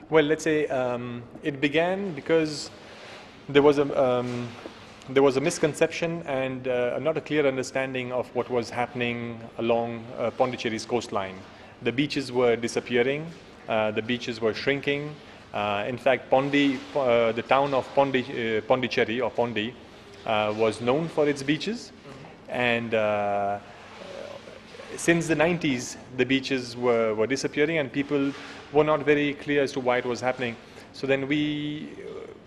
Well, let's say it began because there was a misconception and not a clear understanding of what was happening along Pondicherry's coastline. The beaches were disappearing, the beaches were shrinking. In fact, the town of Pondicherry or Pondy was known for its beaches, and since the 90s, the beaches were disappearing and people were not very clear as to why it was happening. So then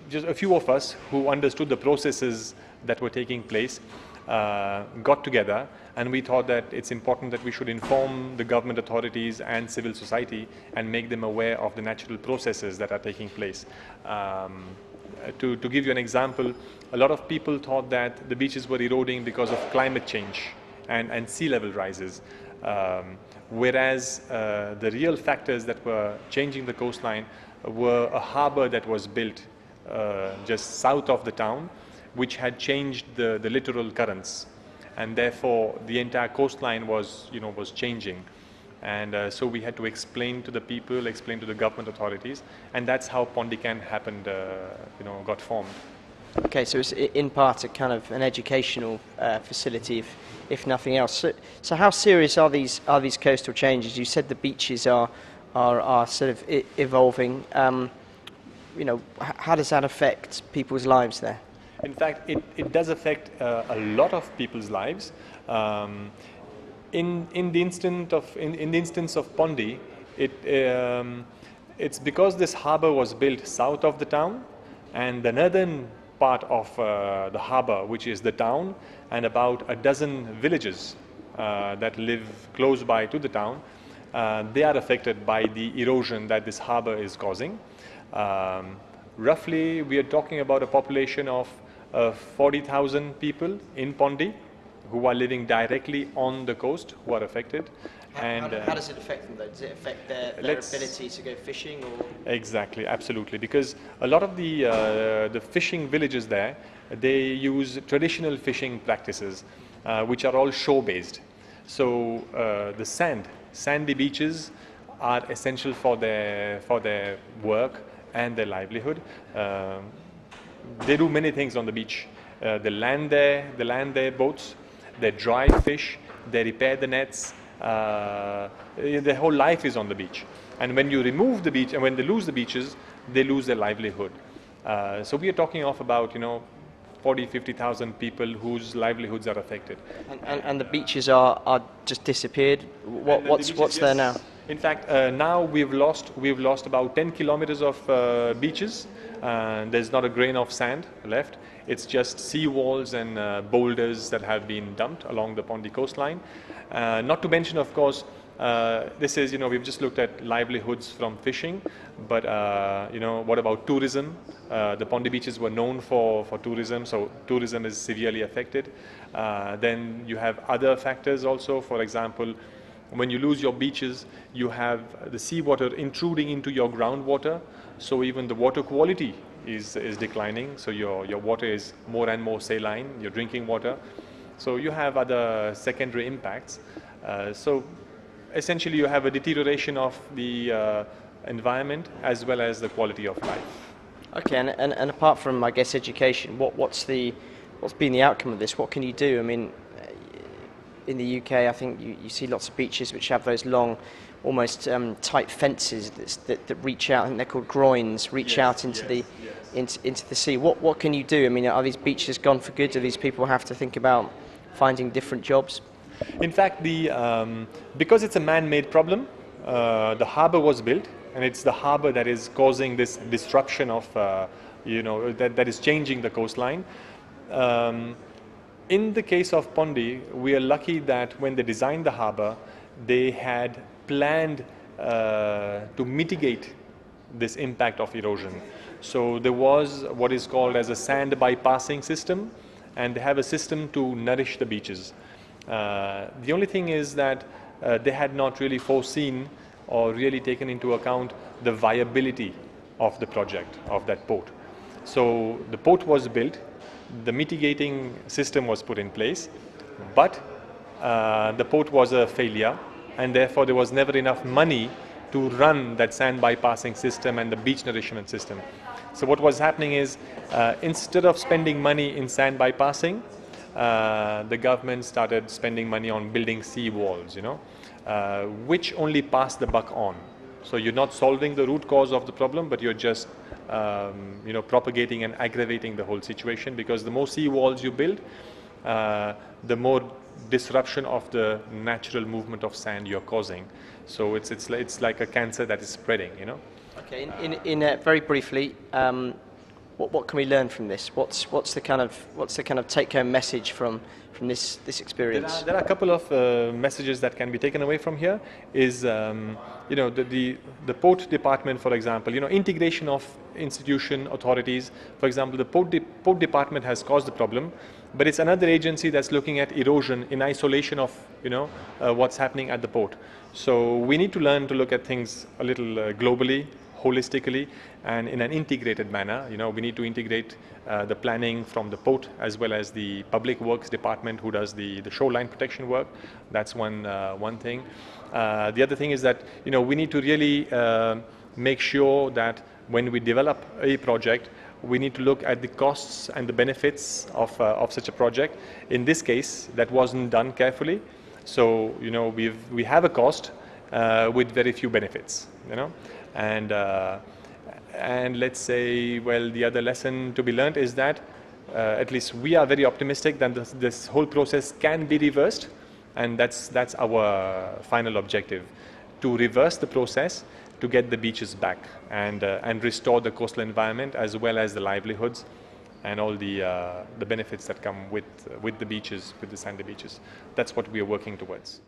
just a few of us who understood the processes that were taking place got together, and we thought that it's important that we should inform the government authorities and civil society and make them aware of the natural processes that are taking place. To give you an example, a lot of people thought that the beaches were eroding because of climate change and sea level rises, whereas the real factors that were changing the coastline were a harbour that was built just south of the town, which had changed the littoral currents, and therefore the entire coastline was changing. And so we had to explain to the people, explain to the government authorities, and that's how Pondicherry happened, got formed. Okay, so it's in part a kind of an educational facility, if nothing else. So how serious are these coastal changes? You said the beaches are sort of evolving. How does that affect people's lives there? In fact, it does affect a lot of people's lives. In the instance of Pondy, it's because this harbour was built south of the town, and the northern part of the harbour, which is the town, and about a dozen villages that live close by to the town, they are affected by the erosion that this harbour is causing. Roughly, we are talking about a population of 40,000 people in Pondy who are living directly on the coast, who are affected. How does it affect them though? Does it affect their ability to go fishing? Or? Exactly, absolutely. Because a lot of the fishing villages there, they use traditional fishing practices, which are all shore-based. So the sandy beaches are essential for their work and their livelihood. They do many things on the beach. They land their boats, they dry fish, they repair the nets. Their whole life is on the beach. And when you remove the beach, and when they lose the beaches, they lose their livelihood. So we are talking of about 40,000-50,000 people whose livelihoods are affected. And the beaches are just disappeared. What's there now? In fact, now we've lost about 10 kilometers of beaches. There's not a grain of sand left. It's just sea walls and boulders that have been dumped along the Pondy coastline. Not to mention, of course, this is, we've just looked at livelihoods from fishing, but, what about tourism? The Pondy beaches were known for tourism, so tourism is severely affected. Then you have other factors also. For example, when you lose your beaches, you have the seawater intruding into your groundwater, so even the water quality is declining, so your water is more and more saline, your drinking water. So you have other secondary impacts. So essentially you have a deterioration of the environment as well as the quality of life. Okay, and apart from, I guess, education, what's been the outcome of this? What can you do? I mean, in the UK, I think you see lots of beaches which have those long, almost tight fences that reach out. I think they're called groins, reach out into the sea. What can you do? I mean, are these beaches gone for good? Do these people have to think about finding different jobs? In fact, because it's a man-made problem, the harbour was built, and it's the harbour that is causing this disruption of, that is changing the coastline. In the case of Pondy, we are lucky that when they designed the harbour, they had planned to mitigate this impact of erosion. So there was what is called as a sand bypassing system, and they have a system to nourish the beaches. The only thing is that they had not really foreseen or really taken into account the viability of the project, of that port. So the port was built, the mitigating system was put in place, but the port was a failure, and therefore there was never enough money to run that sand bypassing system and the beach nourishment system. So what was happening is, instead of spending money in sand bypassing, the government started spending money on building sea walls, which only pass the buck on. So you're not solving the root cause of the problem, but you're just propagating and aggravating the whole situation, because the more sea walls you build, the more disruption of the natural movement of sand you're causing. So it's like a cancer that is spreading, Okay, very briefly, what can we learn from this? What's the kind of take-home message from this experience? There are a couple of messages that can be taken away from here. Is the port department, for example, integration of institution authorities. For example, the port department has caused the problem, but it's another agency that's looking at erosion in isolation of what's happening at the port. So we need to learn to look at things a little globally, holistically, and in an integrated manner. We need to integrate the planning from the port as well as the public works department who does the shoreline protection work. That's one thing. The other thing is that we need to really make sure that when we develop a project, we need to look at the costs and the benefits of such a project. In this case, that wasn't done carefully. So we have a cost with very few benefits. And let's say, well, the other lesson to be learned is that at least we are very optimistic that this whole process can be reversed, and that's our final objective, to reverse the process, to get the beaches back and restore the coastal environment as well as the livelihoods and all the benefits that come with the beaches, with the sandy beaches. That's what we are working towards.